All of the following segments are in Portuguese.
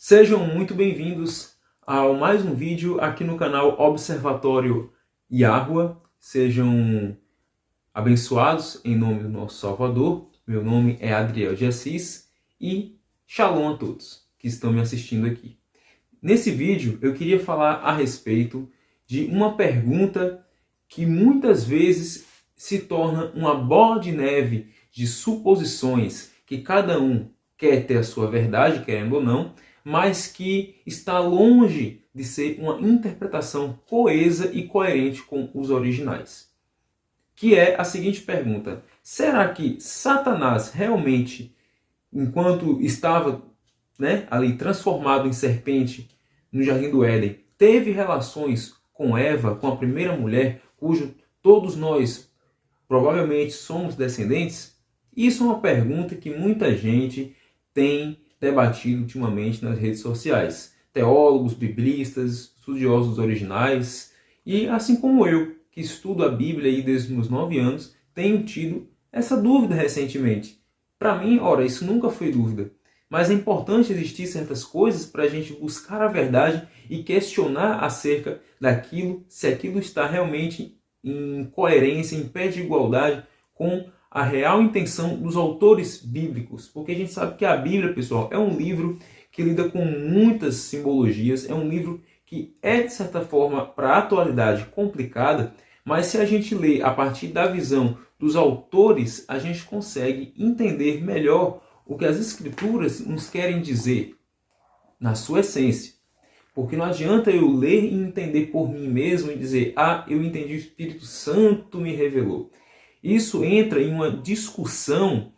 Sejam muito bem-vindos a mais um vídeo aqui no canal Observatório Yahua. Sejam abençoados em nome do nosso Salvador. Meu nome é Adriel de Assis e Shalom a todos que estão me assistindo aqui. Nesse vídeo eu queria falar a respeito de uma pergunta que muitas vezes se torna uma bola de neve de suposições que cada um quer ter a sua verdade, querendo ou não, mas que está longe de ser uma interpretação coesa e coerente com os originais. Que é a seguinte pergunta: será que Satanás realmente, enquanto estava ali transformado em serpente no Jardim do Éden, teve relações com Eva, com a primeira mulher, cujo todos nós provavelmente somos descendentes? Isso é uma pergunta que muita gente tem debatido ultimamente nas redes sociais. Teólogos, biblistas, estudiosos originais e assim como eu, que estudo a Bíblia aí desde os meus 9 anos, tenho tido essa dúvida recentemente. Para mim, ora, isso nunca foi dúvida. Mas é importante existir certas coisas para a gente buscar a verdade e questionar acerca daquilo, se aquilo está realmente em coerência, em pé de igualdade com a real intenção dos autores bíblicos. Porque a gente sabe que a Bíblia, pessoal, é um livro que lida com muitas simbologias, é um livro que é, de certa forma, para a atualidade complicada, mas se a gente lê a partir da visão dos autores, a gente consegue entender melhor o que as Escrituras nos querem dizer na sua essência. Porque não adianta eu ler e entender por mim mesmo e dizer, eu entendi, o Espírito Santo me revelou. Isso entra em uma discussão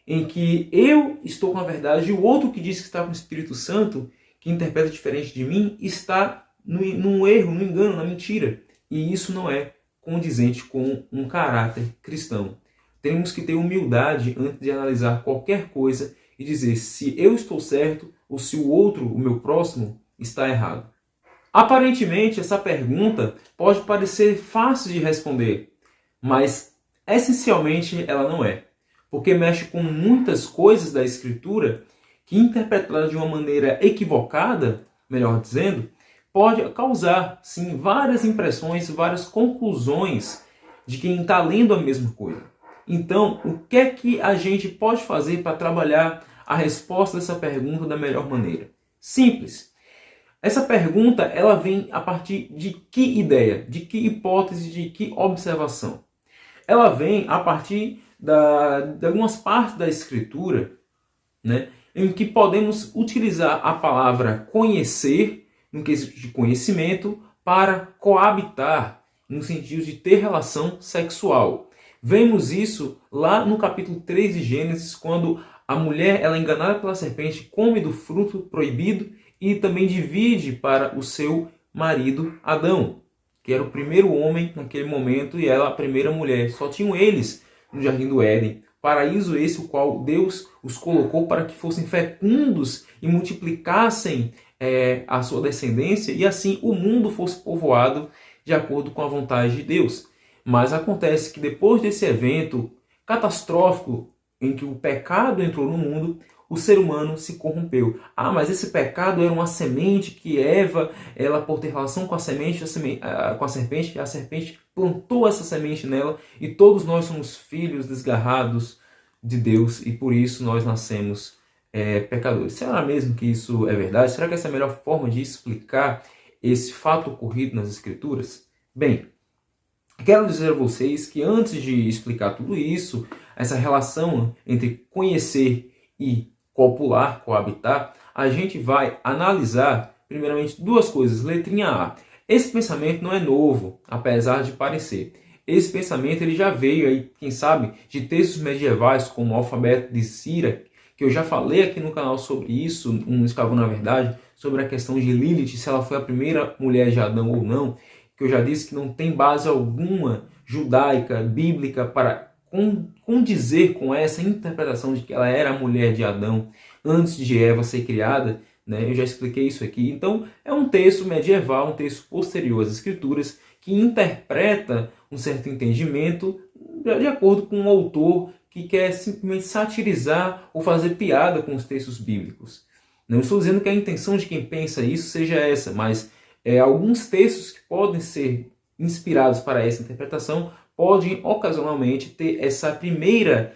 em que eu estou com a verdade e o outro que diz que está com o Espírito Santo, que interpreta diferente de mim, está num erro, no engano, na mentira. E isso não é condizente com um caráter cristão. Temos que ter humildade antes de analisar qualquer coisa e dizer se eu estou certo ou se o outro, o meu próximo, está errado. Aparentemente, essa pergunta pode parecer fácil de responder, mas essencialmente ela não é, porque mexe com muitas coisas da Escritura que, interpretada de uma maneira equivocada, melhor dizendo, pode causar, sim, várias impressões, várias conclusões de quem está lendo a mesma coisa. Então, o que é que a gente pode fazer para trabalhar a resposta dessa pergunta da melhor maneira? Simples. Essa pergunta ela vem a partir de que ideia, de que hipótese, de que observação? Ela vem a partir de algumas partes da Escritura, em que podemos utilizar a palavra conhecer, no quesito de conhecimento, para coabitar, no sentido de ter relação sexual. Vemos isso lá no capítulo 3 de Gênesis, quando a mulher, ela enganada pela serpente, come do fruto proibido e também divide para o seu marido Adão, que era o primeiro homem naquele momento e ela a primeira mulher. Só tinham eles no Jardim do Éden. Paraíso esse o qual Deus os colocou para que fossem fecundos e multiplicassem a sua descendência e assim o mundo fosse povoado de acordo com a vontade de Deus. Mas acontece que depois desse evento catastrófico em que o pecado entrou no mundo, o ser humano se corrompeu. Mas esse pecado era uma semente que Eva, ela por ter relação com a serpente, a serpente plantou essa semente nela e todos nós somos filhos desgarrados de Deus e por isso nós nascemos pecadores. Será mesmo que isso é verdade? Será que essa é a melhor forma de explicar esse fato ocorrido nas Escrituras? Bem, quero dizer a vocês que antes de explicar tudo isso, essa relação entre conhecer e copular, coabitar, a gente vai analisar primeiramente duas coisas. Letrinha A. Esse pensamento não é novo, apesar de parecer. Esse pensamento ele já veio aí, quem sabe, de textos medievais como o Alfabeto de Cira, que eu já falei aqui no canal sobre isso, um Escavando na Verdade, sobre a questão de Lilith, se ela foi a primeira mulher de Adão ou não, que eu já disse que não tem base alguma judaica, bíblica, para condizer com essa interpretação de que ela era a mulher de Adão antes de Eva ser criada, Eu já expliquei isso aqui. Então, é um texto medieval, um texto posterior às Escrituras, que interpreta um certo entendimento de acordo com um autor que quer simplesmente satirizar ou fazer piada com os textos bíblicos. Não estou dizendo que a intenção de quem pensa isso seja essa, mas alguns textos que podem ser inspirados para essa interpretação podem ocasionalmente ter essa primeira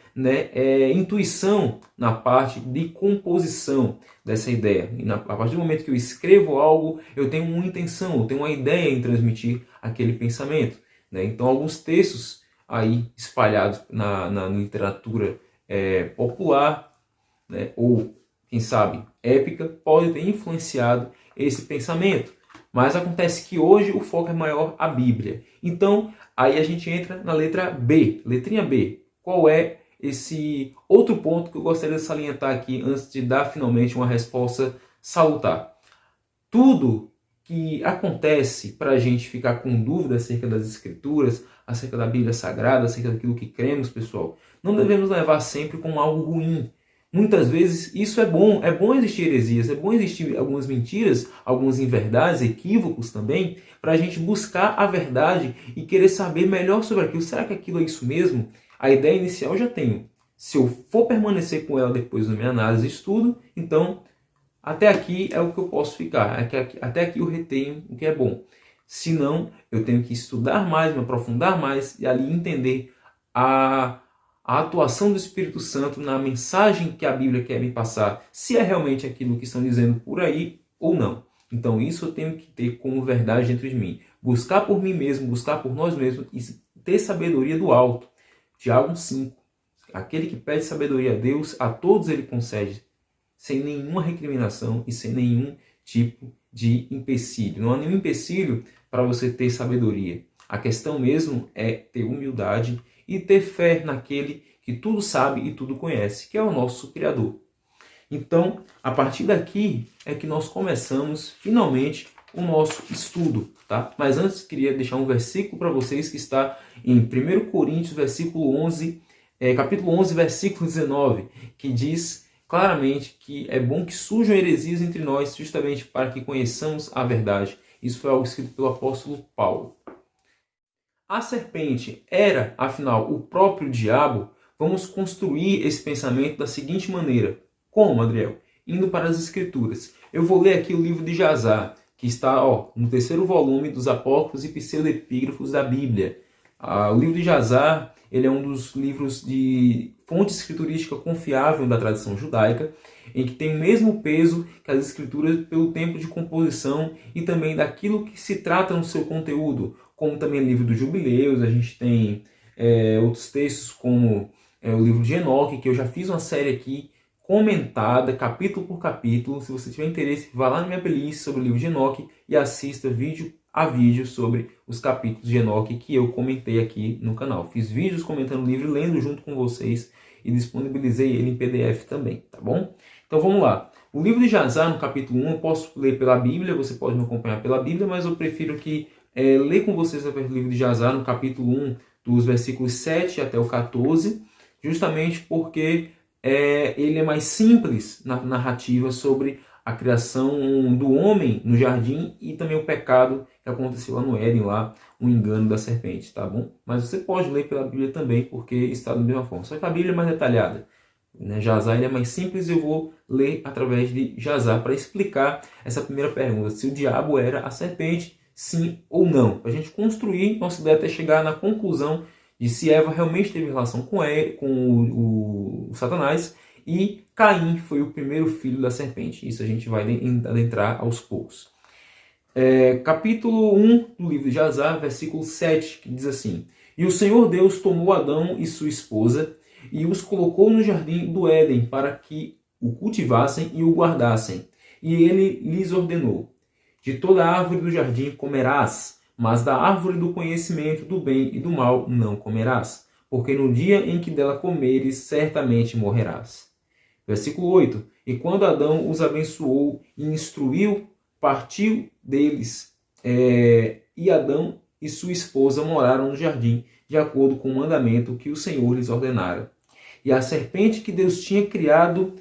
intuição na parte de composição dessa ideia. E a partir do momento que eu escrevo algo, eu tenho uma intenção, eu tenho uma ideia em transmitir aquele pensamento. Então, alguns textos aí espalhados na literatura popular, ou, quem sabe, épica, podem ter influenciado esse pensamento. Mas acontece que hoje o foco é maior a Bíblia. Então, aí a gente entra na letra B, letrinha B. Qual é esse outro ponto que eu gostaria de salientar aqui antes de dar finalmente uma resposta salutar? Tudo que acontece para a gente ficar com dúvida acerca das Escrituras, acerca da Bíblia Sagrada, acerca daquilo que cremos, pessoal, não devemos levar sempre como algo ruim. Muitas vezes isso é bom existir heresias, é bom existir algumas mentiras, algumas inverdades, equívocos também, para a gente buscar a verdade e querer saber melhor sobre aquilo. Será que aquilo é isso mesmo? A ideia inicial eu já tenho. Se eu for permanecer com ela depois da minha análise e estudo, então até aqui é o que eu posso ficar, até aqui eu retenho o que é bom. Se não, eu tenho que estudar mais, me aprofundar mais e ali entender a atuação do Espírito Santo na mensagem que a Bíblia quer me passar, se é realmente aquilo que estão dizendo por aí ou não. Então isso eu tenho que ter como verdade dentro de mim. Buscar por mim mesmo, buscar por nós mesmos e ter sabedoria do alto. Tiago 5. Aquele que pede sabedoria a Deus, a todos ele concede, sem nenhuma recriminação e sem nenhum tipo de empecilho. Não há nenhum empecilho para você ter sabedoria. A questão mesmo é ter humildade e ter fé naquele que tudo sabe e tudo conhece, que é o nosso Criador. Então, a partir daqui é que nós começamos finalmente o nosso estudo, tá? Mas antes queria deixar um versículo para vocês que está em 1 Coríntios, capítulo 11, versículo 19, que diz claramente que é bom que surjam heresias entre nós, justamente para que conheçamos a verdade. Isso foi algo escrito pelo apóstolo Paulo. A serpente era, afinal, o próprio diabo? Vamos construir esse pensamento da seguinte maneira. Como, Adriel? Indo para as Escrituras. Eu vou ler aqui o livro de Jazar, que está no terceiro volume dos apócrifos e pseudoepígrafos da Bíblia. O livro de Jazar ele é um dos livros de fonte escriturística confiável da tradição judaica, em que tem o mesmo peso que as Escrituras pelo tempo de composição e também daquilo que se trata no seu conteúdo, como também o livro dos Jubileus. A gente tem outros textos como o livro de Enoque, que eu já fiz uma série aqui comentada, capítulo por capítulo. Se você tiver interesse, vá lá na minha playlist sobre o livro de Enoque e assista vídeo a vídeo sobre os capítulos de Enoque que eu comentei aqui no canal. Fiz vídeos comentando o livro, lendo junto com vocês e disponibilizei ele em PDF também, tá bom? Então vamos lá. O livro de Jazar, no capítulo 1, eu posso ler pela Bíblia, você pode me acompanhar pela Bíblia, mas eu prefiro que ler com vocês o livro de Jazar, no capítulo 1, dos versículos 7 até o 14, justamente porque ele é mais simples na narrativa sobre a criação do homem no jardim e também o pecado que aconteceu lá no Éden, lá, o engano da serpente, tá bom? Mas você pode ler pela Bíblia também, porque está da mesma forma. Só que a Bíblia é mais detalhada. Jazar ele é mais simples e eu vou ler através de Jazar para explicar essa primeira pergunta. Se o diabo era a serpente, sim ou não. Para a gente construir nossa ideia até chegar na conclusão de se Eva realmente teve relação com o Satanás e Caim foi o primeiro filho da serpente. Isso a gente vai adentrar aos poucos. Capítulo 1 do livro de Jazar, versículo 7, que diz assim: E o Senhor Deus tomou Adão e sua esposa e os colocou no jardim do Éden para que o cultivassem e o guardassem. E ele lhes ordenou: De toda árvore do jardim comerás, mas da árvore do conhecimento do bem e do mal não comerás, porque no dia em que dela comeres, certamente morrerás. Versículo 8. E quando Adão os abençoou e instruiu, partiu deles, e Adão e sua esposa moraram no jardim, de acordo com o mandamento que o Senhor lhes ordenara. E a serpente que Deus tinha criado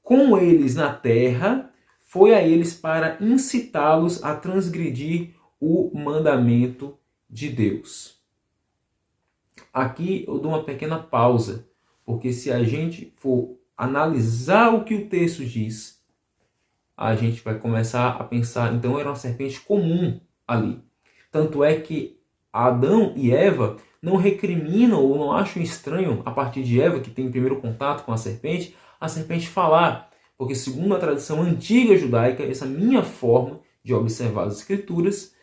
com eles na terra foi a eles para incitá-los a transgredir o mandamento de Deus. Aqui eu dou uma pequena pausa, porque se a gente for analisar o que o texto diz, a gente vai começar a pensar, então era uma serpente comum ali. Tanto é que Adão e Eva não recriminam ou não acham estranho, a partir de Eva, que tem primeiro contato com a serpente falar. Porque segundo a tradição antiga judaica, essa minha forma de observar as escrituras,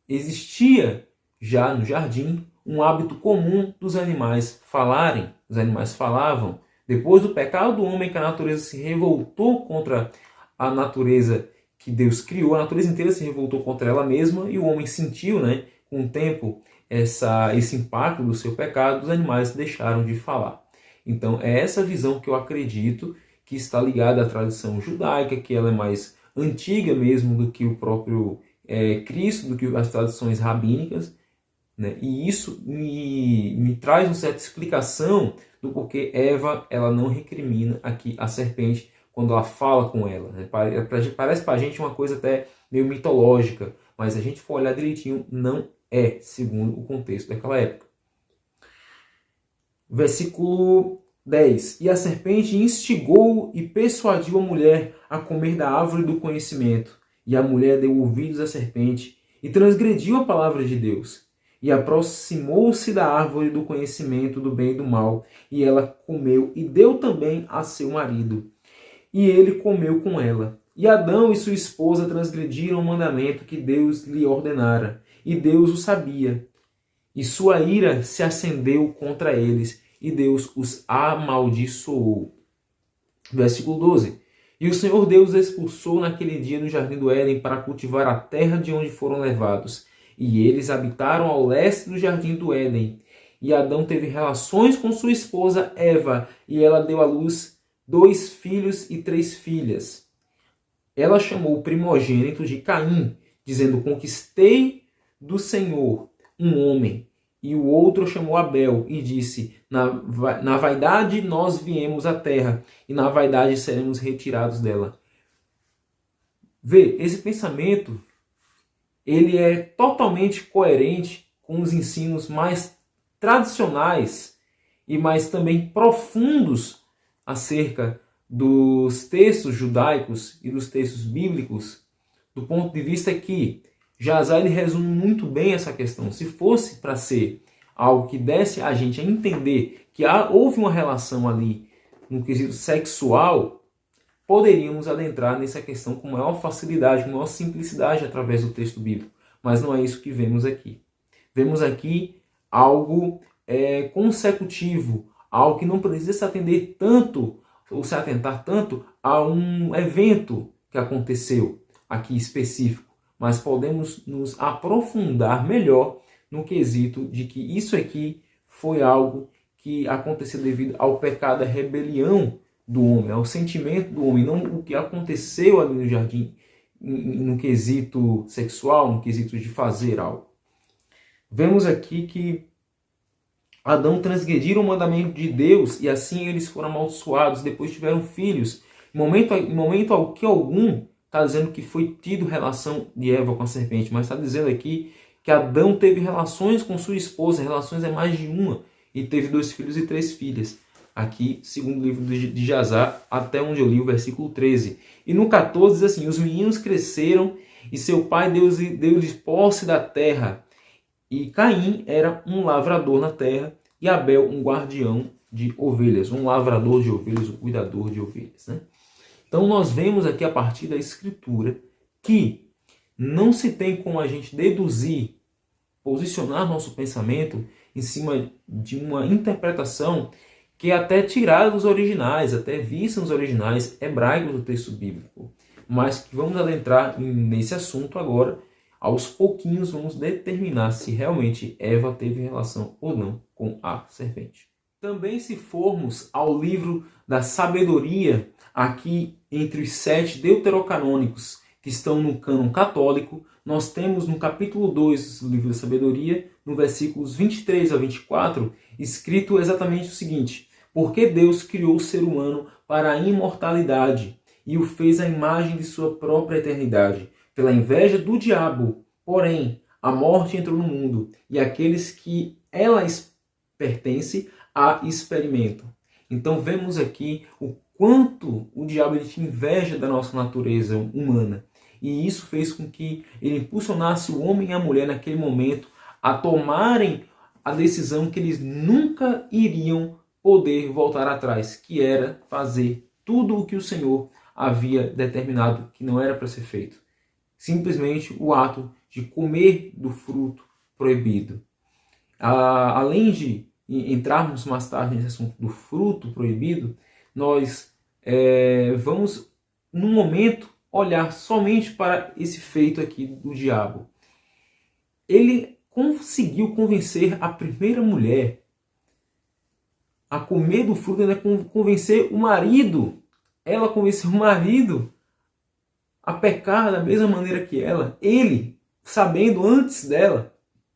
existia já no jardim um hábito comum dos animais falarem. Os animais falavam. Depois do pecado do homem, que a natureza se revoltou contra a natureza que Deus criou, a natureza inteira se revoltou contra ela mesma e o homem sentiu, com o tempo, esse impacto do seu pecado, os animais deixaram de falar. Então é essa visão que eu acredito que está ligada à tradição judaica, que ela é mais antiga mesmo do que o próprio Cristo, do que as tradições rabínicas, né? E isso me traz uma certa explicação do porquê Eva ela não recrimina aqui a serpente quando ela fala com ela. Né? Parece para a gente uma coisa até meio mitológica, mas se a gente for olhar direitinho, não é, segundo o contexto daquela época. Versículo 10. E a serpente instigou e persuadiu a mulher a comer da árvore do conhecimento. E a mulher deu ouvidos à serpente e transgrediu a palavra de Deus. E aproximou-se da árvore do conhecimento do bem e do mal. E ela comeu e deu também a seu marido. E ele comeu com ela. E Adão e sua esposa transgrediram o mandamento que Deus lhe ordenara. E Deus o sabia. E sua ira se acendeu contra eles, e Deus os amaldiçoou. Versículo 12. E o Senhor Deus os expulsou naquele dia do jardim do Éden para cultivar a terra de onde foram levados. E eles habitaram ao leste do jardim do Éden. E Adão teve relações com sua esposa Eva, e ela deu à luz 2 filhos e 3 filhas. Ela chamou o primogênito de Caim, dizendo: conquistei do Senhor um homem. E o outro chamou Abel e disse: na vaidade nós viemos à terra, e na vaidade seremos retirados dela. Vê, esse pensamento ele é totalmente coerente com os ensinos mais tradicionais e mais também profundos acerca dos textos judaicos e dos textos bíblicos, do ponto de vista que Jasar ele resume muito bem essa questão. Se fosse para ser algo que desse a gente a entender que houve uma relação ali no quesito sexual, poderíamos adentrar nessa questão com maior facilidade, com maior simplicidade através do texto bíblico. Mas não é isso que vemos aqui. Vemos aqui algo consecutivo, algo que não precisa se atender tanto ou se atentar tanto a um evento que aconteceu aqui específico. Mas podemos nos aprofundar melhor no quesito de que isso aqui foi algo que aconteceu devido ao pecado, à rebelião do homem, ao sentimento do homem, não o que aconteceu ali no jardim, no quesito sexual, no quesito de fazer algo. Vemos aqui que Adão transgrediram o mandamento de Deus e assim eles foram amaldiçoados, depois tiveram filhos. Em momento algum, está dizendo que foi tido relação de Eva com a serpente, mas está dizendo aqui que Adão teve relações com sua esposa, relações é mais de uma, e teve 2 filhos e 3 filhas. Aqui, segundo o livro de Jasar, até onde eu li o versículo 13. E no 14 diz assim: os meninos cresceram e seu pai deu-lhes posse da terra. E Caim era um lavrador na terra e Abel um guardião de ovelhas, um lavrador de ovelhas, um cuidador de ovelhas, né? Então nós vemos aqui a partir da Escritura que não se tem como a gente deduzir, posicionar nosso pensamento em cima de uma interpretação que é até tirada dos originais, até vista nos originais hebraicos do texto bíblico. Mas que vamos adentrar nesse assunto agora, aos pouquinhos vamos determinar se realmente Eva teve relação ou não com a serpente. Também se formos ao livro da sabedoria, aqui entre os 7 deuterocanônicos que estão no cânon católico, nós temos no capítulo 2 do livro da sabedoria, no versículos 23 a 24, escrito exatamente o seguinte: porque Deus criou o ser humano para a imortalidade e o fez à imagem de sua própria eternidade. Pela inveja do diabo, porém, a morte entrou no mundo e aqueles que ela pertence a experimentam. Então vemos aqui o quanto o diabo ele tinha inveja da nossa natureza humana. E isso fez com que ele impulsionasse o homem e a mulher naquele momento a tomarem a decisão que eles nunca iriam poder voltar atrás, que era fazer tudo o que o Senhor havia determinado que não era para ser feito. Simplesmente o ato de comer do fruto proibido. Além de entrarmos mais tarde nesse assunto do fruto proibido, nós vamos, num momento, olhar somente para esse feito aqui do diabo. Ele conseguiu convencer a primeira mulher a comer do fruto, ainda convencer o marido. Ela convenceu o marido a pecar da mesma maneira que ela. Ele, sabendo antes dela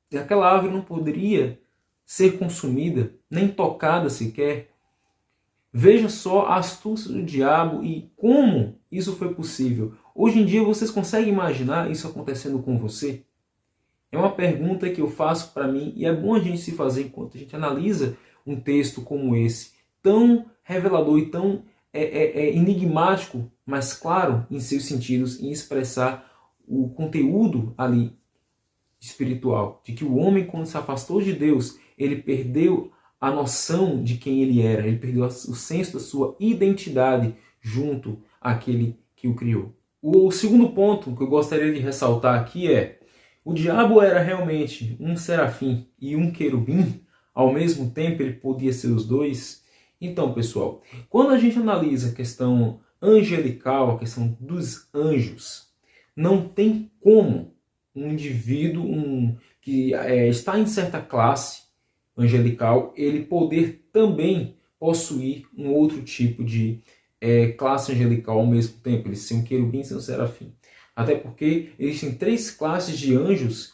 que aquela árvore não poderia ser consumida, nem tocada sequer. Veja só a astúcia do diabo e como isso foi possível. Hoje em dia vocês conseguem imaginar isso acontecendo com você? É uma pergunta que eu faço para mim e é bom a gente se fazer enquanto a gente analisa um texto como esse, tão revelador e tão enigmático, mas claro em seus sentidos, em expressar o conteúdo ali espiritual, de que o homem, quando se afastou de Deus, ele perdeu a noção de quem ele era, ele perdeu o senso da sua identidade junto àquele que o criou. O segundo ponto que eu gostaria de ressaltar aqui é: o diabo era realmente um serafim e um querubim, ao mesmo tempo ele podia ser os dois? Então, pessoal, quando a gente analisa a questão angelical, a questão dos anjos, não tem como um indivíduo que está em certa classe angelical, ele poder também possuir um outro tipo de classe angelical ao mesmo tempo, ele ser um querubim e ser um serafim. Até porque existem 3 classes de anjos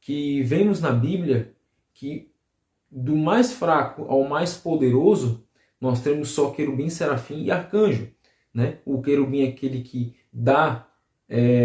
que vemos na Bíblia, que do mais fraco ao mais poderoso, nós temos só querubim, serafim e arcanjo. Né? O querubim é aquele que dá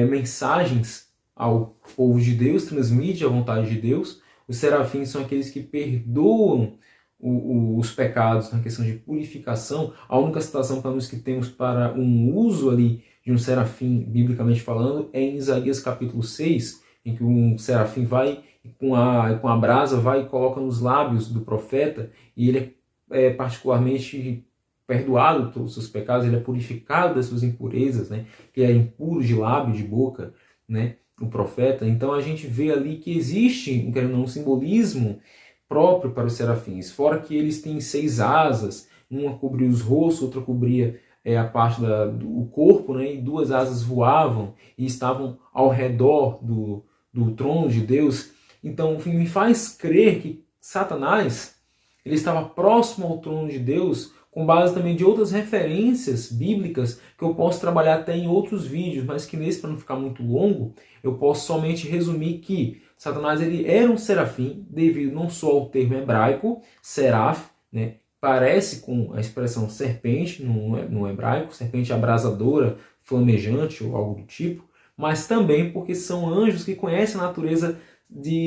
mensagens ao povo de Deus, transmite a vontade de Deus. Os serafins são aqueles que perdoam os pecados na questão de purificação. A única citação que temos para um uso ali de um serafim, biblicamente falando, é em Isaías capítulo 6, em que um serafim vai com a brasa, vai e coloca nos lábios do profeta, e ele é particularmente perdoado todos os seus pecados, ele é purificado das suas impurezas, né? Que é impuro de lábio, de boca, né? O profeta. Então a gente vê ali que existe um simbolismo próprio para os serafins, fora que eles têm 6 asas, uma cobria os rostos, outra cobria a parte do corpo, né? E 2 asas voavam e estavam ao redor do trono de Deus. Então me faz crer que Satanás ele estava próximo ao trono de Deus, com base também de outras referências bíblicas que eu posso trabalhar até em outros vídeos, mas que nesse, para não ficar muito longo, eu posso somente resumir que Satanás ele era um serafim, devido não só ao termo hebraico, seraf, né? Parece com a expressão serpente no hebraico, serpente abrasadora, flamejante ou algo do tipo, mas também porque são anjos que conhecem a natureza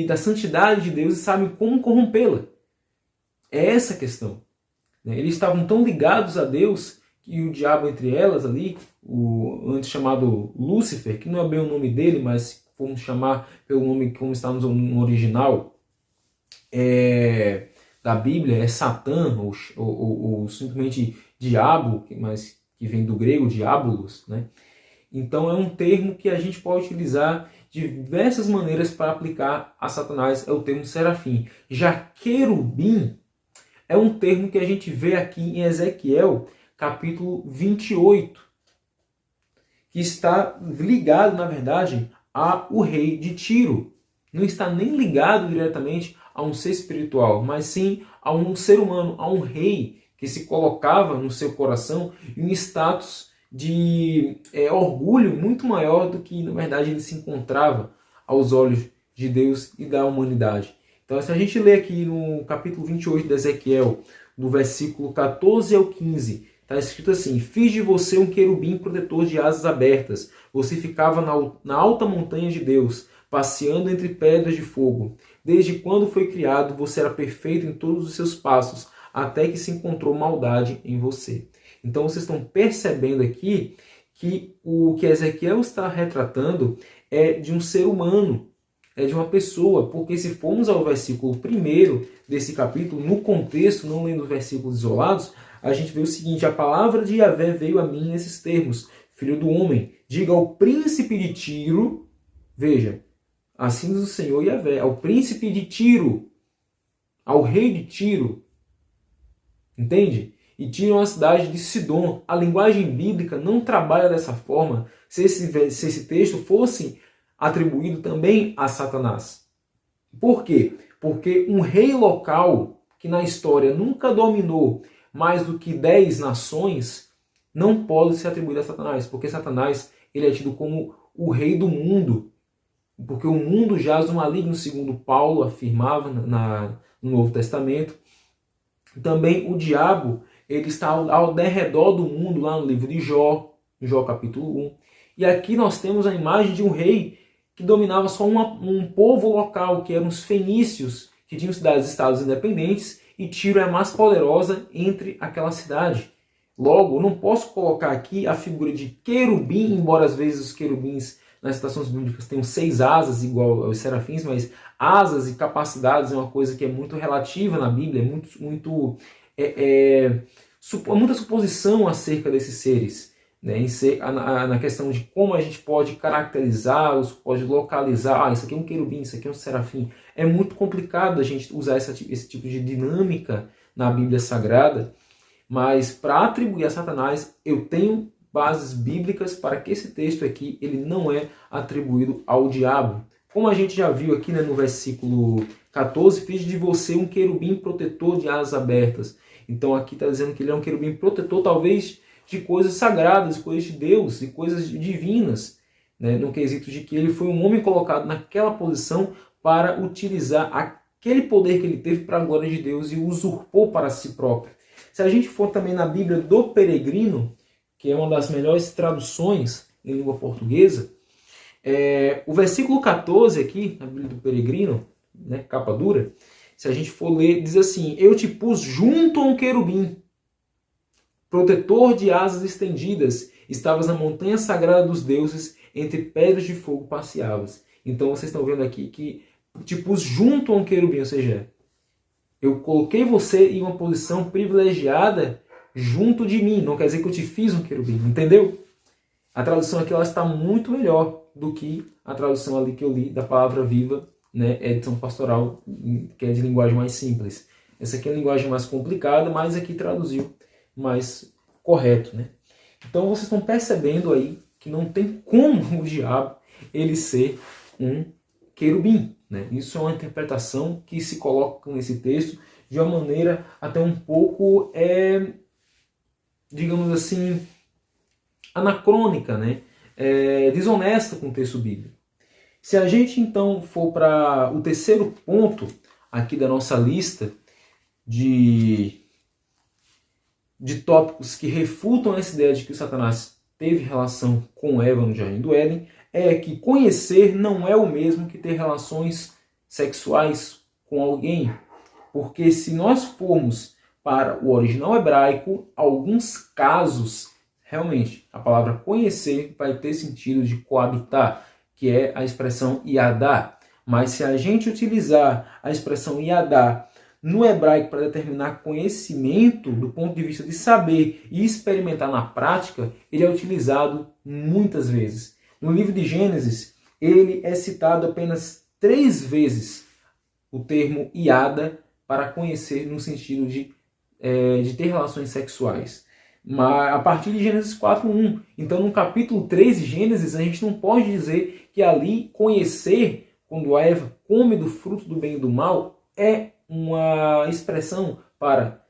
da santidade de Deus e sabem como corrompê-la. É essa a questão. Eles estavam tão ligados a Deus que o diabo entre elas ali, o antes chamado Lúcifer, que não é bem o nome dele, mas vamos chamar pelo nome como está no original da Bíblia, é Satã, ou simplesmente diabo, mas que vem do grego diabolos, né? Então é um termo que a gente pode utilizar de diversas maneiras para aplicar a Satanás, é o termo serafim. Já querubim é um termo que a gente vê aqui em Ezequiel, capítulo 28, que está ligado, na verdade, ao rei de Tiro. Não está nem ligado diretamente a um ser espiritual, mas sim a um ser humano, a um rei que se colocava no seu coração em um status de orgulho muito maior do que, na verdade, ele se encontrava aos olhos de Deus e da humanidade. Então, se a gente lê aqui no capítulo 28 de Ezequiel, do versículo 14 ao 15, está escrito assim: fiz de você um querubim protetor de asas abertas. Você ficava na alta montanha de Deus, passeando entre pedras de fogo. Desde quando foi criado, você era perfeito em todos os seus passos, até que se encontrou maldade em você. Então vocês estão percebendo aqui que o que Ezequiel está retratando é de um ser humano, é de uma pessoa, porque se formos ao versículo 1 desse capítulo, no contexto, não lendo versículos isolados, a gente vê o seguinte: a palavra de Yahvé veio a mim nesses termos: filho do homem, diga ao príncipe de Tiro, veja, assim diz o Senhor Yahvé, ao príncipe de Tiro, ao rei de Tiro, entende? E Tiro é uma cidade de Sidom. A linguagem bíblica não trabalha dessa forma. Se esse texto fosse atribuído também a Satanás. Por quê? Porque um rei local, que na história nunca dominou mais do que 10 nações, não pode ser atribuído a Satanás, porque Satanás ele é tido como o rei do mundo, porque o mundo jaz no maligno, segundo Paulo afirmava no Novo Testamento. Também o diabo ele está ao derredor do mundo, lá no livro de Jó, Jó capítulo 1. E aqui nós temos a imagem de um rei que dominava só um povo local, que eram os fenícios, que tinham cidades-estados independentes, e Tiro é a mais poderosa entre aquela cidade. Logo, eu não posso colocar aqui a figura de querubim, embora às vezes os querubins nas citações bíblicas tenham 6 asas, igual aos serafins, mas asas e capacidades é uma coisa que é muito relativa na Bíblia, muita suposição acerca desses seres, né? Na questão de como a gente pode caracterizá-los, pode localizar, isso aqui é um querubim, isso aqui é um serafim. É muito complicado a gente usar esse tipo de dinâmica na Bíblia Sagrada, mas para atribuir a Satanás, eu tenho bases bíblicas para que esse texto aqui ele não é atribuído ao diabo. Como a gente já viu aqui, né, no versículo 14, fiz de você um querubim protetor de asas abertas. Então aqui está dizendo que ele é um querubim protetor, talvez de coisas sagradas, coisas de Deus e coisas divinas, né, no quesito de que ele foi um homem colocado naquela posição para utilizar aquele poder que ele teve para a glória de Deus e usurpou para si próprio. Se a gente for também na Bíblia do Peregrino, que é uma das melhores traduções em língua portuguesa, o versículo 14 aqui, na Bíblia do Peregrino, né, capa dura, se a gente for ler, diz assim: eu te pus junto a um querubim, protetor de asas estendidas, estavas na montanha sagrada dos deuses, entre pedras de fogo passeavas. Então vocês estão vendo aqui que te pus junto a um querubim, ou seja, eu coloquei você em uma posição privilegiada junto de mim. Não quer dizer que eu te fiz um querubim, entendeu? A tradução aqui ela está muito melhor do que a tradução ali que eu li da Palavra Viva, né, edição pastoral, que é de linguagem mais simples. Essa aqui é a linguagem mais complicada, mas aqui traduziu mais correto, né? Então vocês estão percebendo aí que não tem como o diabo ele ser um querubim, né? Isso é uma interpretação que se coloca nesse texto de uma maneira até um pouco, digamos assim, anacrônica, né? Desonesta com o texto bíblico. Se a gente então for para o terceiro ponto aqui da nossa lista de tópicos que refutam essa ideia de que o Satanás teve relação com Eva no Jardim do Éden, é que conhecer não é o mesmo que ter relações sexuais com alguém. Porque se nós formos para o original hebraico, alguns casos, realmente, a palavra conhecer vai ter sentido de coabitar, que é a expressão yadá. Mas se a gente utilizar a expressão yadá no hebraico para determinar conhecimento do ponto de vista de saber e experimentar na prática, ele é utilizado muitas vezes. No livro de Gênesis, ele é citado apenas 3 vezes, o termo iada, para conhecer no sentido de ter relações sexuais. Mas a partir de Gênesis 4:1. Então, no capítulo 3 de Gênesis, a gente não pode dizer que ali conhecer, quando a Eva come do fruto do bem e do mal, é uma expressão para,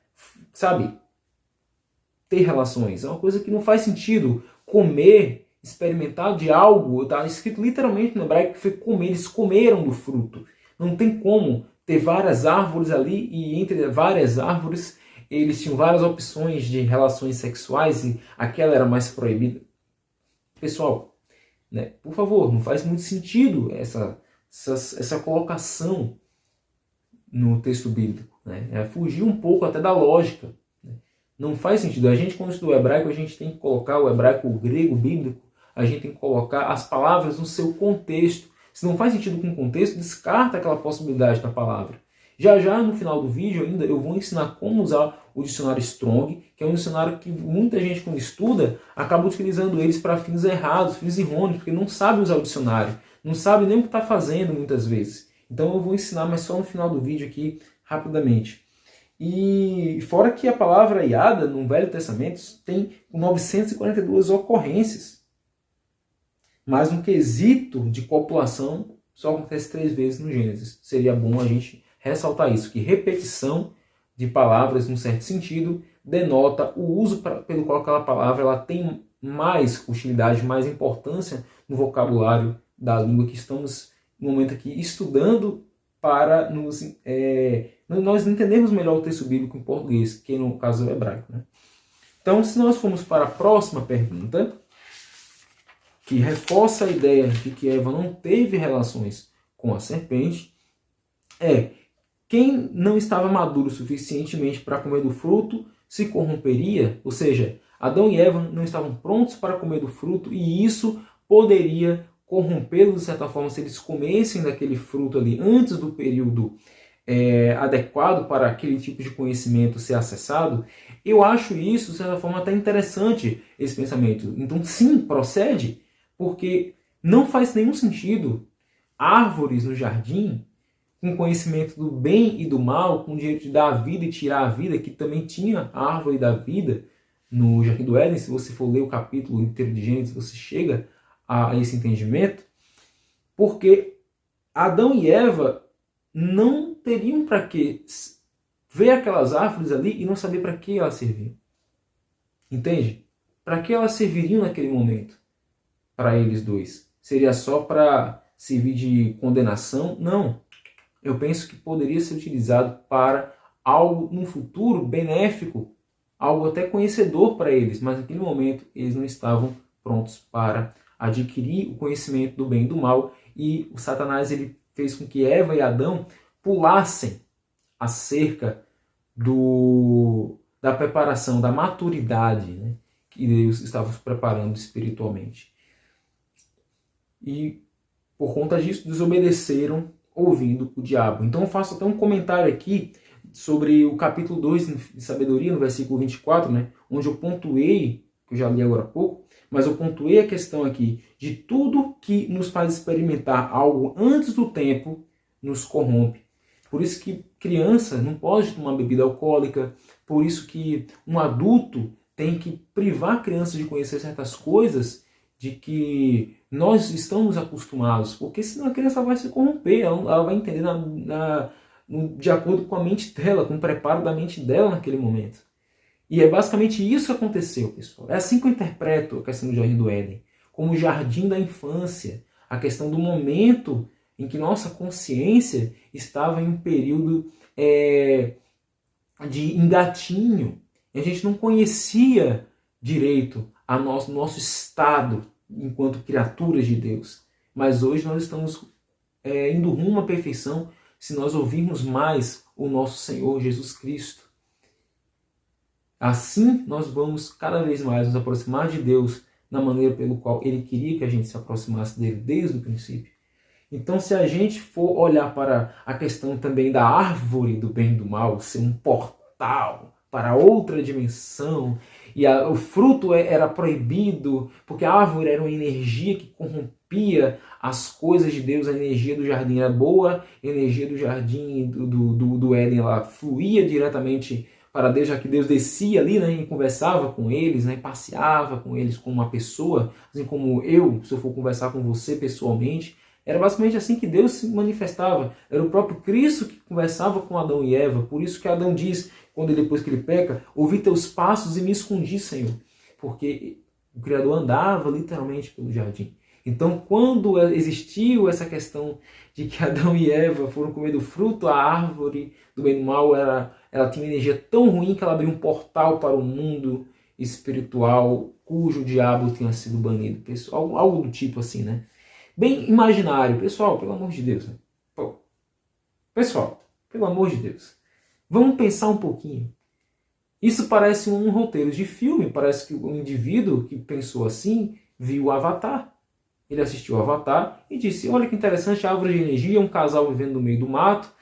ter relações. É uma coisa que não faz sentido. Comer, experimentar de algo, está escrito literalmente no hebraico que foi comer, eles comeram do fruto. Não tem como ter várias árvores ali e entre várias árvores eles tinham várias opções de relações sexuais e aquela era mais proibida. Pessoal, né, por favor, não faz muito sentido essa colocação no texto bíblico, né? Fugir um pouco até da lógica, né? Não faz sentido. A gente, quando estuda o hebraico, a gente tem que colocar o hebraico, o grego, o bíblico, a gente tem que colocar as palavras no seu contexto. Se não faz sentido com o contexto, descarta aquela possibilidade da palavra. Já já no final do vídeo ainda eu vou ensinar como usar o dicionário Strong, que é um dicionário que muita gente quando estuda acaba utilizando eles para fins errados, fins errôneos, porque não sabe usar o dicionário, não sabe nem o que está fazendo muitas vezes. Então eu vou ensinar, mas só no final do vídeo aqui, rapidamente. E fora que a palavra iada no Velho Testamento tem 942 ocorrências. Mas no quesito de copulação só acontece 3 vezes no Gênesis. Seria bom a gente ressaltar isso, que repetição de palavras, num certo sentido, denota o uso pelo qual aquela palavra ela tem mais utilidade, mais importância no vocabulário da língua que estamos, no momento aqui, estudando para nós entendermos melhor o texto bíblico em português, que no caso é o hebraico. Né? Então, se nós formos para a próxima pergunta, que reforça a ideia de que Eva não teve relações com a serpente, quem não estava maduro suficientemente para comer do fruto se corromperia, ou seja, Adão e Eva não estavam prontos para comer do fruto e isso poderia corrompê-los de certa forma se eles comessem daquele fruto ali antes do período adequado para aquele tipo de conhecimento ser acessado. Eu acho isso, de certa forma, até interessante, esse pensamento. Então, sim, procede, porque não faz nenhum sentido árvores no jardim com conhecimento do bem e do mal, com o direito de dar a vida e tirar a vida, que também tinha a árvore da vida no Jardim do Éden. Se você for ler o capítulo inteiro de Gênesis, você chega a esse entendimento, porque Adão e Eva não teriam para que ver aquelas árvores ali e não saber para que elas serviam. Entende? Para que elas serviriam naquele momento? Para eles dois. Seria só para servir de condenação? Não. Eu penso que poderia ser utilizado para algo no futuro benéfico, algo até conhecedor para eles, mas naquele momento eles não estavam prontos para adquirir o conhecimento do bem e do mal, e o Satanás ele fez com que Eva e Adão pulassem a cerca da preparação, da maturidade, né, que Deus estava os preparando espiritualmente. E por conta disso desobedeceram ouvindo o diabo. Então eu faço até um comentário aqui sobre o capítulo 2 de Sabedoria, no versículo 24, né, onde eu pontuei, que eu já li agora há pouco, mas eu pontuei a questão aqui de tudo que nos faz experimentar algo antes do tempo nos corrompe. Por isso que criança não pode tomar bebida alcoólica, por isso que um adulto tem que privar a criança de conhecer certas coisas de que nós estamos acostumados, porque senão a criança vai se corromper, ela vai entender de acordo com a mente dela, com o preparo da mente dela naquele momento. E é basicamente isso que aconteceu, pessoal. É assim que eu interpreto a questão do Jardim do Éden, como o jardim da infância, a questão do momento em que nossa consciência estava em um período de engatinho, e a gente não conhecia direito a nosso estado enquanto criaturas de Deus. Mas hoje nós estamos indo rumo à perfeição se nós ouvirmos mais o nosso Senhor Jesus Cristo. Assim nós vamos cada vez mais nos aproximar de Deus na maneira pelo qual Ele queria que a gente se aproximasse dele desde o princípio. Então, se a gente for olhar para a questão também da árvore do bem e do mal, ser um portal para outra dimensão, e o fruto era proibido, porque a árvore era uma energia que corrompia as coisas de Deus, a energia do jardim era boa, a energia do jardim do Éden ela fluía diretamente para Deus, já que Deus descia ali, né, e conversava com eles, né, passeava com eles como uma pessoa, assim como eu, se eu for conversar com você pessoalmente. Era basicamente assim que Deus se manifestava. Era o próprio Cristo que conversava com Adão e Eva. Por isso que Adão diz, depois que ele peca, ouvi teus passos e me escondi, Senhor. Porque o Criador andava literalmente pelo jardim. Então, quando existiu essa questão de que Adão e Eva foram comer do fruto, a árvore do bem e do mal, ela tinha uma energia tão ruim que ela abriu um portal para o mundo espiritual cujo diabo tinha sido banido. Pessoal, algo do tipo assim, né? Bem imaginário. Pessoal, pelo amor de Deus. Pessoal, pelo amor de Deus. Vamos pensar um pouquinho. Isso parece um roteiro de filme, parece que o indivíduo que pensou assim viu o Avatar. Ele assistiu o Avatar e disse, olha que interessante, a árvore de energia, um casal vivendo no meio do mato,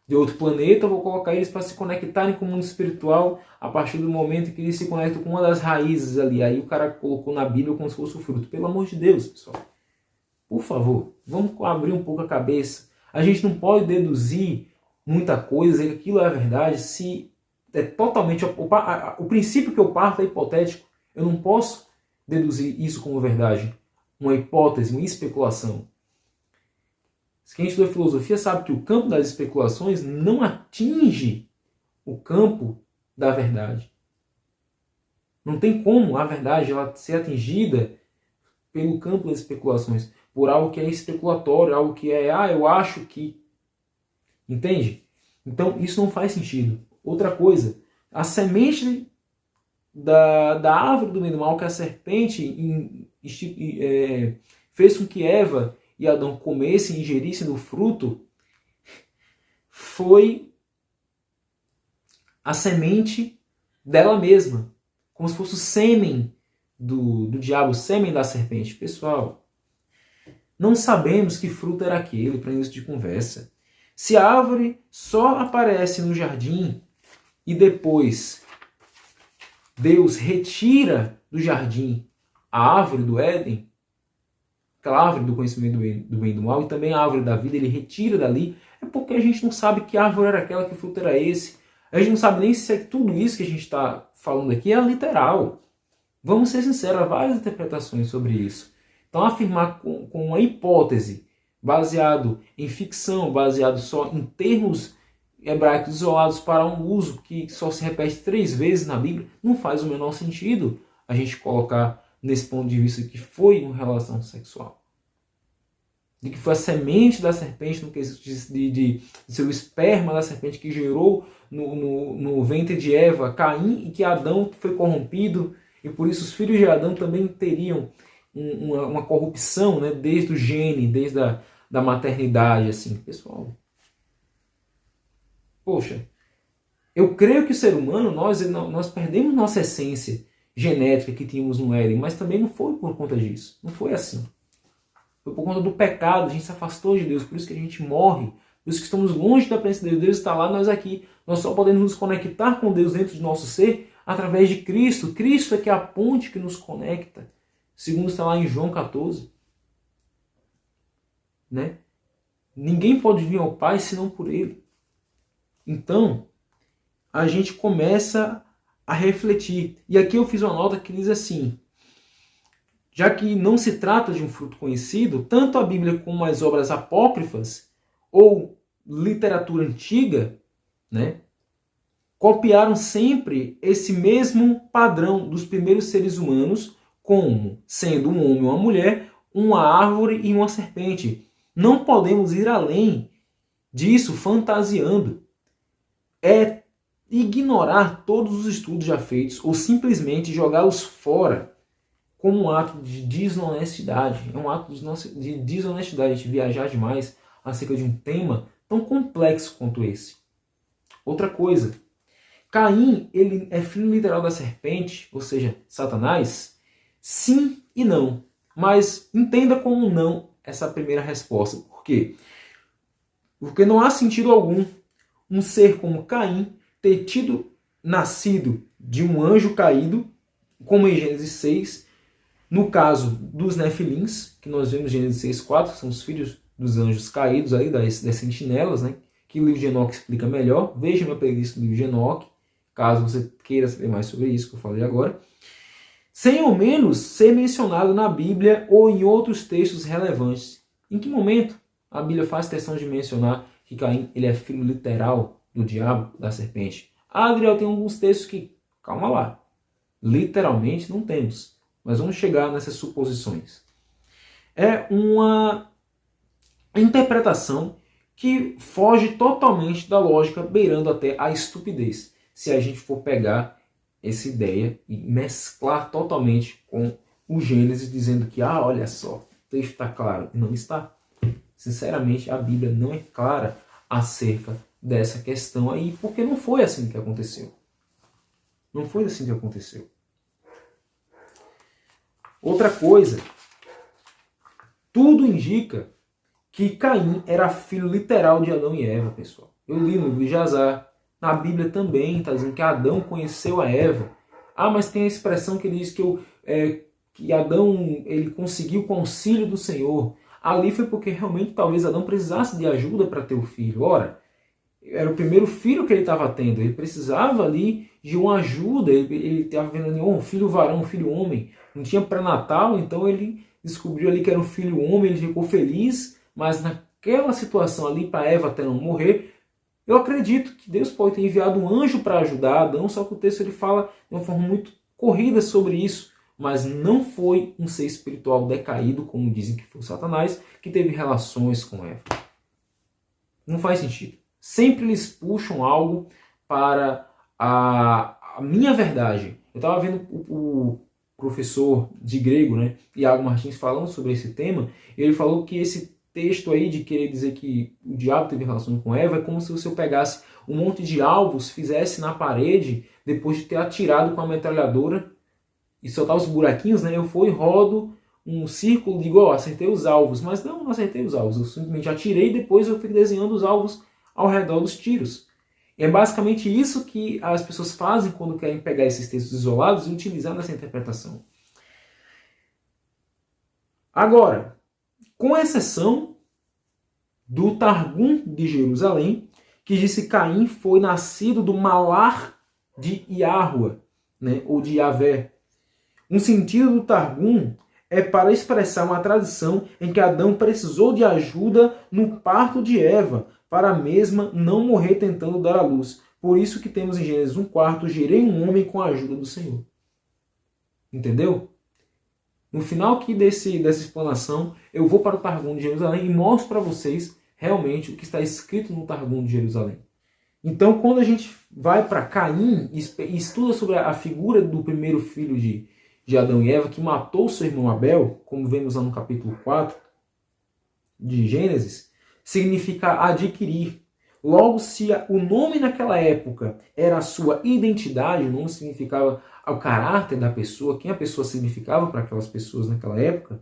de outro planeta, eu vou colocar eles para se conectarem com o mundo espiritual a partir do momento que eles se conectam com uma das raízes ali. Aí o cara colocou na Bíblia como se fosse o fruto. Pelo amor de Deus, pessoal. Por favor, vamos abrir um pouco a cabeça. A gente não pode deduzir muita coisa, que aquilo é verdade, se é totalmente... O princípio que eu parto é hipotético. Eu não posso deduzir isso como verdade. Uma hipótese, uma especulação. Quem estuda filosofia sabe que o campo das especulações não atinge o campo da verdade. Não tem como a verdade ela ser atingida pelo campo das especulações, por algo que é especulatório, algo que é, eu acho que. Entende? Então isso não faz sentido. Outra coisa, a semente da árvore do bem e do mal que a serpente fez com que Eva e Adão comessem e ingerissem do fruto, foi a semente dela mesma. Como se fosse o sêmen do diabo, o sêmen da serpente. Pessoal, não sabemos que fruto era aquele para início de conversa. Se a árvore só aparece no jardim e depois Deus retira do jardim a árvore do Éden, aquela árvore do conhecimento do bem e do mal, e também a árvore da vida, ele retira dali, é porque a gente não sabe que árvore era aquela, que fruto era esse. A gente não sabe nem se tudo isso que a gente está falando aqui é literal. Vamos ser sinceros, há várias interpretações sobre isso. Então afirmar com uma hipótese, baseado em ficção, baseado só em termos hebraicos isolados para um uso que só se repete 3 vezes na Bíblia, não faz o menor sentido a gente colocar nesse ponto de vista que foi uma relação sexual. De que foi a semente da serpente, no quesito de ser o esperma da serpente que gerou no ventre de Eva, Caim, e que Adão foi corrompido, e por isso os filhos de Adão também teriam uma corrupção, né, desde o gene, desde da maternidade, assim, pessoal. Poxa, eu creio que o ser humano, nós perdemos nossa essência genética que tínhamos no Éden, mas também não foi por conta disso. Não foi assim. Foi por conta do pecado, a gente se afastou de Deus, por isso que a gente morre, por isso que estamos longe da presença de Deus. Deus está lá, nós aqui. Nós só podemos nos conectar com Deus dentro do nosso ser através de Cristo. Cristo é que é a ponte que nos conecta, segundo está lá em João 14. Né? Ninguém pode vir ao Pai senão por Ele. Então, a gente começa a refletir. E aqui eu fiz uma nota que diz assim: já que não se trata de um fruto conhecido, tanto a Bíblia como as obras apócrifas ou literatura antiga, né, copiaram sempre esse mesmo padrão dos primeiros seres humanos, como sendo um homem ou uma mulher, uma árvore e uma serpente. Não podemos ir além disso fantasiando. É ignorar todos os estudos já feitos ou simplesmente jogá-los fora como um ato de desonestidade. É um ato de desonestidade, de viajar demais acerca de um tema tão complexo quanto esse. Outra coisa, Caim, ele é filho literal da serpente, ou seja, Satanás? Sim e não. Mas entenda como não essa primeira resposta. Por quê? Porque não há sentido algum um ser como Caim ter nascido de um anjo caído, como em Gênesis 6, no caso dos Nefilins, que nós vemos em Gênesis 6:4, que são os filhos dos anjos caídos, aí, das sentinelas, né? Que o livro de Enoque explica melhor. Veja minha playlist do livro de Enoque, caso você queira saber mais sobre isso que eu falei agora. Sem ao menos ser mencionado na Bíblia ou em outros textos relevantes. Em que momento a Bíblia faz questão de mencionar que Caim ele é filho literal do diabo, da serpente? Adriel, tem alguns textos que, calma lá, literalmente não temos, mas vamos chegar nessas suposições. É uma interpretação que foge totalmente da lógica, beirando até a estupidez, se a gente for pegar essa ideia e mesclar totalmente com o Gênesis, dizendo que, olha só, o texto está claro. E não está. Sinceramente, a Bíblia não é clara acerca dessa questão aí, porque não foi assim que aconteceu. Não foi assim que aconteceu. Outra coisa, tudo indica que Caim era filho literal de Adão e Eva, pessoal. Eu li no livro de Jazar, na Bíblia também está dizendo que Adão conheceu a Eva. Ah, mas tem a expressão que ele diz que Adão ele conseguiu o auxílio do Senhor. Ali foi porque realmente talvez Adão precisasse de ajuda para ter o filho. Ora, era o primeiro filho que ele estava tendo, ele precisava ali de uma ajuda, ele estava vendo ali um filho varão, um filho homem, não tinha pré-natal, então ele descobriu ali que era um filho homem, ele ficou feliz, mas naquela situação ali, para Eva até não morrer, eu acredito que Deus pode ter enviado um anjo para ajudar Adão, só que o texto ele fala de uma forma muito corrida sobre isso, mas não foi um ser espiritual decaído, como dizem que foi Satanás, que teve relações com Eva. Não faz sentido. Sempre eles puxam algo para a minha verdade. Eu estava vendo o professor de grego, né, Iago Martins, falando sobre esse tema. Ele falou que esse texto aí de querer dizer que o diabo teve relação com Eva é como se você pegasse um monte de alvos, fizesse na parede, depois de ter atirado com a metralhadora e soltar os buraquinhos, né, eu vou e rodo um círculo, digo, ó, acertei os alvos. Mas não acertei os alvos, eu simplesmente atirei e depois eu fui desenhando os alvos ao redor dos tiros. E é basicamente isso que as pessoas fazem quando querem pegar esses textos isolados e utilizar nessa interpretação. Agora, com exceção do Targum de Jerusalém, que diz que Caim foi nascido do malar de Yahua, né, ou de Yahvé. Um sentido do Targum é para expressar uma tradição em que Adão precisou de ajuda no parto de Eva, para a mesma não morrer tentando dar à luz. Por isso que temos em Gênesis 1:4, gerei um homem com a ajuda do Senhor. Entendeu? No final aqui dessa explanação, eu vou para o Targum de Jerusalém e mostro para vocês realmente o que está escrito no Targum de Jerusalém. Então, quando a gente vai para Caim e estuda sobre a figura do primeiro filho de Adão e Eva, que matou seu irmão Abel, como vemos lá no capítulo 4 de Gênesis, significa adquirir. Logo, se o nome naquela época era a sua identidade, o nome significava o caráter da pessoa, quem a pessoa significava para aquelas pessoas naquela época,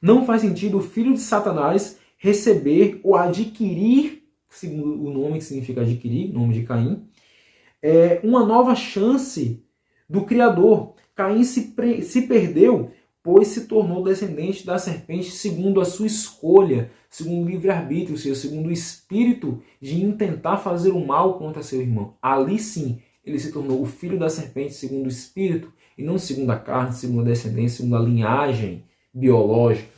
não faz sentido o filho de Satanás receber ou adquirir, segundo o nome que significa adquirir, nome de Caim, uma nova chance do Criador. Caim se perdeu, pois se tornou descendente da serpente segundo a sua escolha, segundo o livre-arbítrio, ou seja, segundo o espírito de intentar fazer o mal contra seu irmão. Ali sim, ele se tornou o filho da serpente segundo o espírito, e não segundo a carne, segundo a descendência, segundo a linhagem biológica.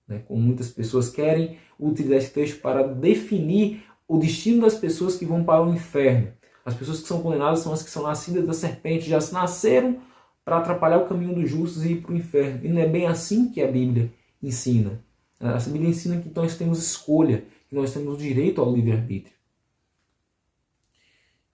Né? Como muitas pessoas querem utilizar esse texto para definir o destino das pessoas que vão para o inferno. As pessoas que são condenadas são as que são nascidas da serpente, já nasceram para atrapalhar o caminho dos justos e ir para o inferno. E não é bem assim que a Bíblia ensina. A Bíblia ensina que nós temos escolha, que nós temos o direito ao livre-arbítrio.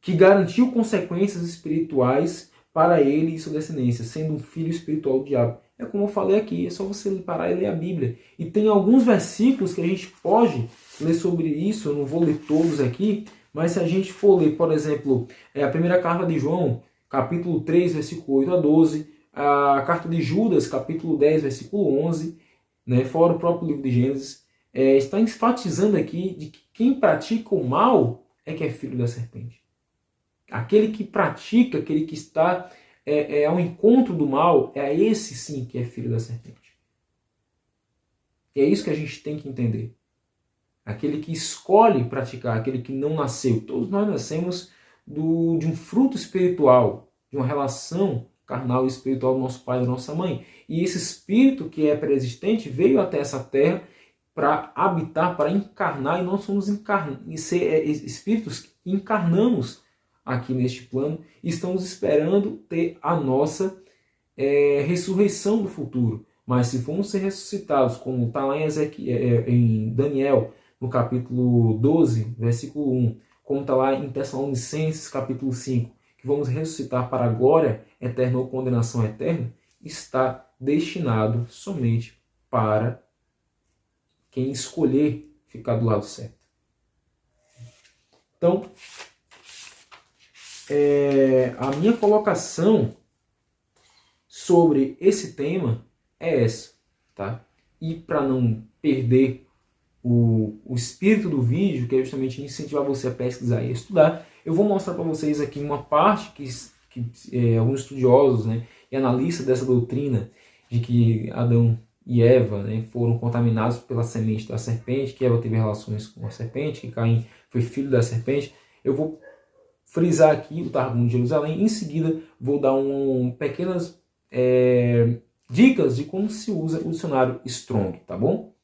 Que garantiu consequências espirituais para ele e sua descendência, sendo um filho espiritual do diabo. É como eu falei aqui, é só você parar e ler a Bíblia. E tem alguns versículos que a gente pode ler sobre isso, eu não vou ler todos aqui, mas se a gente for ler, por exemplo, a primeira carta de João, capítulo 3, versículo 8 a 12, a carta de Judas, capítulo 10, versículo 11, né, fora o próprio livro de Gênesis, está enfatizando aqui de que quem pratica o mal é que é filho da serpente. Aquele que pratica, aquele que está ao encontro do mal, é esse sim que é filho da serpente. E é isso que a gente tem que entender. Aquele que escolhe praticar, aquele que não nasceu. Todos nós nascemos de um fruto espiritual, de uma relação carnal e espiritual do nosso pai e da nossa mãe. E esse espírito que é pré-existente veio até essa terra para habitar, para encarnar, e nós somos espíritos que encarnamos aqui neste plano e estamos esperando ter a nossa ressurreição do futuro. Mas se formos ser ressuscitados, como está lá em Daniel, no capítulo 12, versículo 1, como está lá em Tessalonicenses, capítulo 5, que vamos ressuscitar para a glória eterna ou condenação eterna, está destinado somente para quem escolher ficar do lado certo. Então, a minha colocação sobre esse tema é essa, tá? E para não perder o espírito do vídeo, que é justamente incentivar você a pesquisar e a estudar, eu vou mostrar para vocês aqui uma parte que alguns estudiosos, né, e analistas dessa doutrina de que Adão e Eva, né, foram contaminados pela semente da serpente, que Eva teve relações com a serpente, que Caim foi filho da serpente. Eu vou frisar aqui o Targum de Jerusalém, em seguida vou dar pequenas dicas de como se usa o dicionário Strong, tá bom?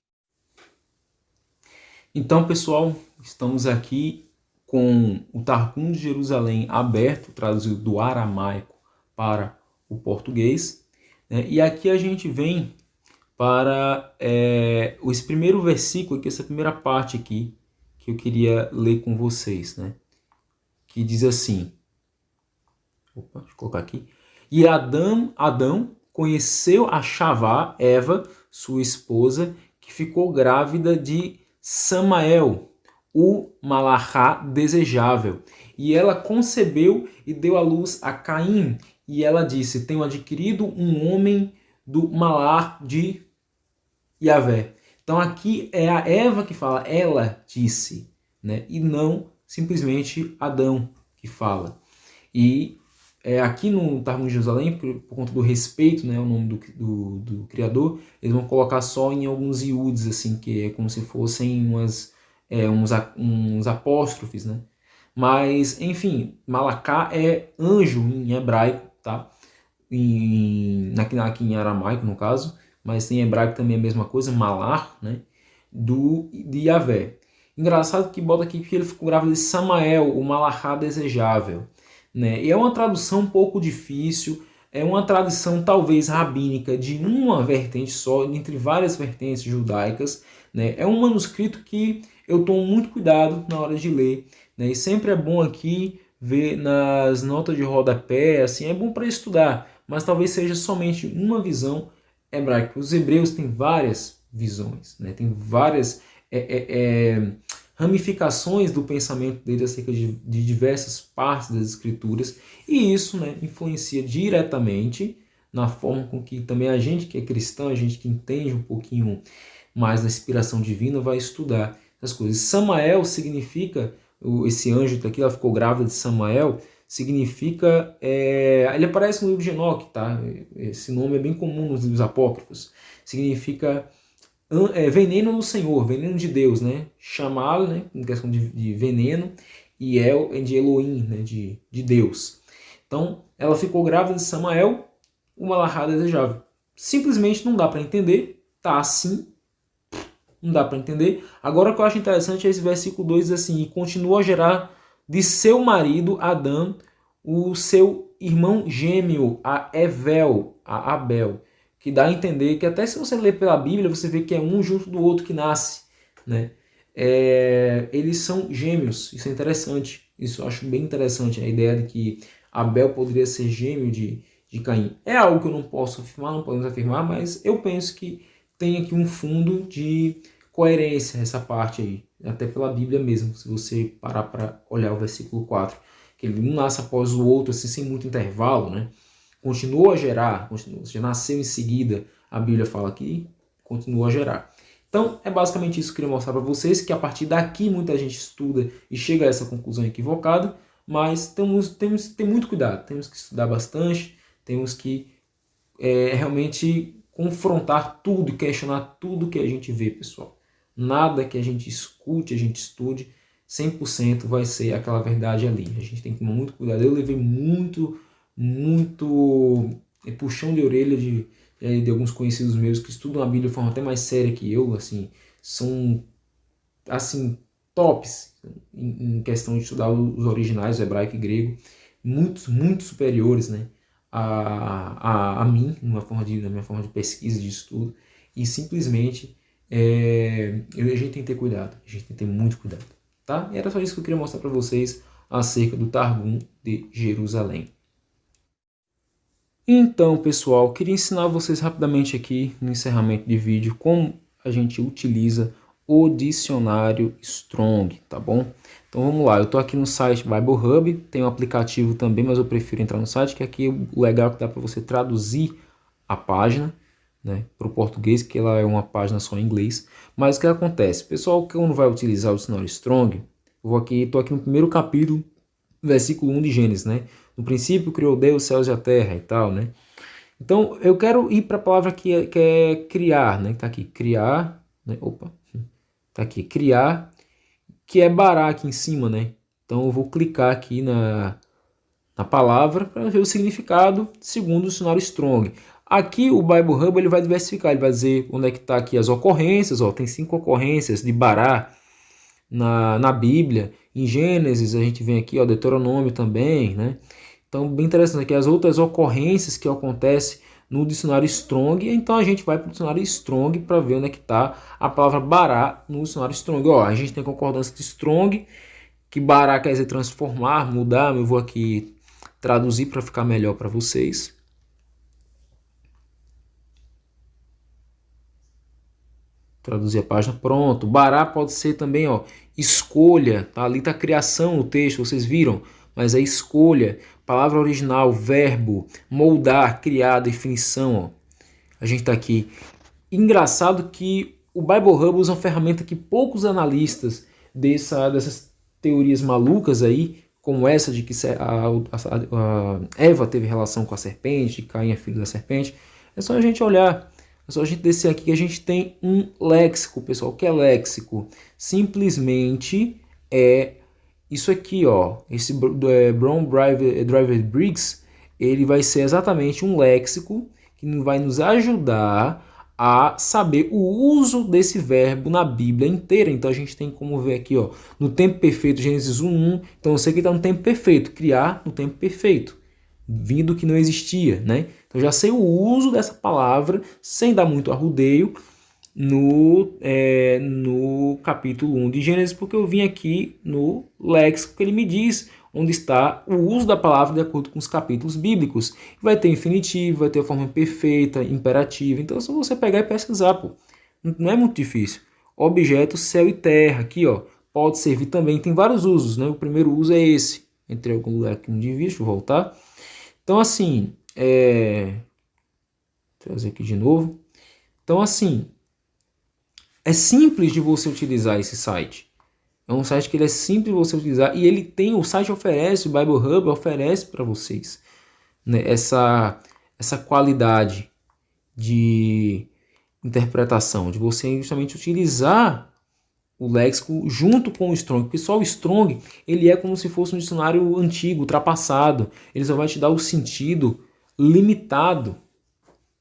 Então, pessoal, estamos aqui com o Targum de Jerusalém aberto, traduzido do aramaico para o português, né? E aqui a gente vem para esse primeiro versículo, aqui, essa primeira parte aqui, que eu queria ler com vocês, né? Que diz assim, deixa eu colocar aqui, e Adão conheceu a Chavá, Eva, sua esposa, que ficou grávida de Samael, o Malachá desejável. E ela concebeu e deu à luz a Caim. E ela disse, tenho adquirido um homem do Malar de Yahvé. Então aqui é a Eva que fala, ela disse, né? E não simplesmente Adão que fala. E aqui no Targum de Jerusalém, por conta do respeito, né, o nome do Criador, eles vão colocar só em alguns iudes, assim, que é como se fossem uns apóstrofes, né? Mas, enfim, Malacá é anjo em hebraico, tá? Aqui em aramaico, no caso, mas em hebraico também é a mesma coisa, Malar, né? De Yahvé. Engraçado que bota aqui que ele ficou grávido de Samael, o Malachá desejável. Né? E é uma tradução um pouco difícil, é uma tradução talvez rabínica de uma vertente só, entre várias vertentes judaicas. Né? É um manuscrito que eu tomo muito cuidado na hora de ler. Né? E sempre é bom aqui ver nas notas de rodapé, assim, é bom para estudar, mas talvez seja somente uma visão hebraica. Os hebreus têm várias visões, né? Tem várias ramificações do pensamento dele acerca de diversas partes das escrituras, e isso, né, influencia diretamente na forma com que também a gente que é cristão, a gente que entende um pouquinho mais da inspiração divina, vai estudar essas coisas. Samael significa, esse anjo aqui, ela ficou grávida de Samael, significa, ele aparece no livro de Enoque, tá? Esse nome é bem comum nos livros apócrifos, significa veneno do Senhor, veneno de Deus, né? Chamá-lo, né? Em questão de veneno, e El é de Elohim, né? De Deus. Então, ela ficou grávida de Samael, uma larrada desejável. Simplesmente não dá para entender, tá assim, não dá para entender. Agora o que eu acho interessante é esse versículo 2, diz assim, e continua a gerar de seu marido, Adão, o seu irmão gêmeo, a Evel, a Abel, que dá a entender que até se você ler pela Bíblia, você vê que é um junto do outro que nasce, né? Eles são gêmeos, isso é interessante, isso eu acho bem interessante, a ideia de que Abel poderia ser gêmeo de Caim. É algo que eu não posso afirmar, não podemos afirmar, mas eu penso que tem aqui um fundo de coerência essa parte aí, até pela Bíblia mesmo, se você parar para olhar o versículo 4, que ele um nasce após o outro, assim, sem muito intervalo, né? Continuou a gerar, já nasceu em seguida, a Bíblia fala aqui, continuou a gerar. Então, é basicamente isso que eu queria mostrar para vocês, que a partir daqui muita gente estuda e chega a essa conclusão equivocada, mas temos que ter muito cuidado, temos que estudar bastante, temos que realmente confrontar tudo e questionar tudo que a gente vê, pessoal. Nada que a gente escute, a gente estude, 100% vai ser aquela verdade ali. A gente tem que tomar muito cuidado. Eu levei muito puxão de orelha de alguns conhecidos meus que estudam a Bíblia de forma até mais séria que eu, assim, são assim, tops em questão de estudar os originais, o hebraico e grego, muito superiores, né, a mim, na minha forma de pesquisa, de estudo, e simplesmente a gente tem que ter cuidado, a gente tem que ter muito cuidado, tá? E era só isso que eu queria mostrar para vocês acerca do Targum de Jerusalém. Então, pessoal, queria ensinar vocês rapidamente aqui no encerramento de vídeo como a gente utiliza o dicionário Strong, tá bom? Então vamos lá, eu estou aqui no site Bible Hub, tem um aplicativo também, mas eu prefiro entrar no site, que aqui o legal é que dá para você traduzir a página, né, para o português, que ela é uma página só em inglês. Mas o que acontece? Pessoal, quando vai utilizar o dicionário Strong, estou aqui no primeiro capítulo, versículo 1 de Gênesis, né? No princípio criou Deus os céus e a terra e tal, né? Então eu quero ir para a palavra que é criar, né? Tá aqui, criar, né? Opa, tá aqui, criar, que é bará aqui em cima, né? Então eu vou clicar aqui na palavra para ver o significado segundo o dicionário Strong. Aqui o Bible Hub ele vai diversificar, ele vai dizer onde é que está aqui as ocorrências, ó, tem 5 ocorrências de bará na Bíblia. Em Gênesis a gente vem aqui, ó, Deuteronômio também, né? Então bem interessante aqui as outras ocorrências que acontecem no dicionário Strong. Então a gente vai para o dicionário Strong para ver onde é que está a palavra bará no dicionário Strong. Ó, a gente tem concordância de Strong, que bará quer dizer transformar, mudar. Eu vou aqui traduzir para ficar melhor para vocês. Traduzir a página, pronto. Bará pode ser também, ó, escolha, tá? Ali tá criação no texto, vocês viram? Mas é escolha, palavra original, verbo, moldar, criar, definição, ó. A gente tá aqui. Engraçado que o Bible Hub usa uma ferramenta que poucos analistas dessas teorias malucas aí, como essa de que a Eva teve relação com a serpente, Caim é filho da serpente, é só a gente olhar. É só a gente descer aqui que a gente tem um léxico, pessoal. O que é léxico? Simplesmente é isso aqui, ó. Esse Brown Driver Briggs, ele vai ser exatamente um léxico que vai nos ajudar a saber o uso desse verbo na Bíblia inteira. Então a gente tem como ver aqui, ó, no tempo perfeito, Gênesis 1:1. Então eu sei que está no tempo perfeito, criar no tempo perfeito, vindo que não existia, né? Então já sei o uso dessa palavra sem dar muito arrudeio no capítulo 1 de Gênesis, porque eu vim aqui no léxico que ele me diz onde está o uso da palavra de acordo com os capítulos bíblicos. Vai ter infinitivo, vai ter a forma perfeita, imperativa. Então é só você pegar e pesquisar, pô. Não é muito difícil. Objeto, céu e terra, aqui, ó, pode servir também. Tem vários usos, né? O primeiro uso é esse. Entrei em algum lugar aqui, não devia, deixa eu voltar. Então, assim, trazer aqui de novo. Então, assim, é simples de você utilizar esse site. É um site que ele é simples de você utilizar e ele tem, o site oferece, o Bible Hub oferece para vocês, né, essa qualidade de interpretação, de você justamente utilizar o léxico junto com o Strong, porque só o Strong ele é como se fosse um dicionário antigo, ultrapassado, ele só vai te dar o sentido limitado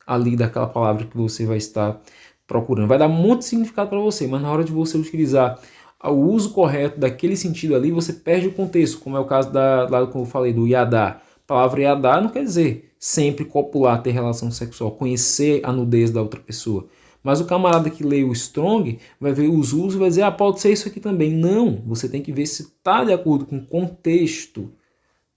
ali daquela palavra que você vai estar procurando. Vai dar um monte de significado para você, mas na hora de você utilizar o uso correto daquele sentido ali, você perde o contexto, como é o caso lá como eu falei, do Yadá. A palavra Yadá não quer dizer sempre copular, ter relação sexual, conhecer a nudez da outra pessoa. Mas o camarada que lê o Strong vai ver os usos e vai dizer, pode ser isso aqui também. Não, você tem que ver se está de acordo com o contexto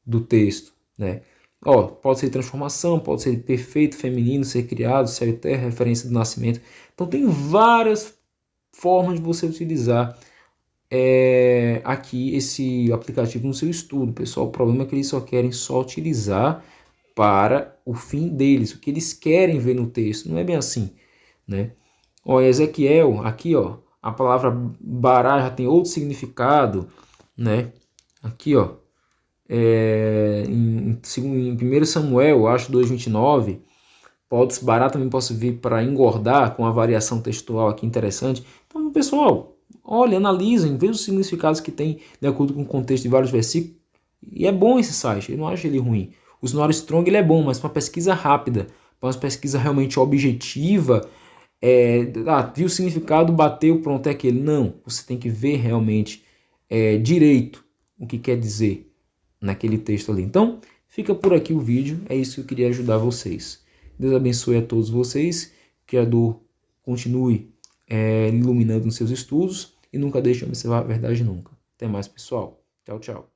do texto, né? Ó, pode ser transformação, pode ser perfeito, feminino, ser criado, céu e terra, referência do nascimento. Então tem várias formas de você utilizar aqui esse aplicativo no seu estudo, pessoal. O problema é que eles só querem utilizar para o fim deles, o que eles querem ver no texto. Não é bem assim, né? Ó, Ezequiel, aqui, ó, a palavra bará já tem outro significado, né? Aqui, ó, em 1 Samuel, acho 2:29, bará também pode vir para engordar, com a variação textual aqui interessante. Então, pessoal, olha, analisem, vejam os significados que tem de acordo com o contexto de vários versículos. E é bom esse site, eu não acho ele ruim. O Dicionário Strong ele é bom, mas para uma pesquisa rápida, para uma pesquisa realmente objetiva, viu o significado, bateu, pronto, é aquele. Não, você tem que ver realmente direito o que quer dizer naquele texto ali. Então, fica por aqui o vídeo, é isso que eu queria ajudar vocês. Deus abençoe a todos vocês, que a dor continue iluminando nos seus estudos e nunca deixe de observar a verdade nunca. Até mais, pessoal. Tchau, tchau.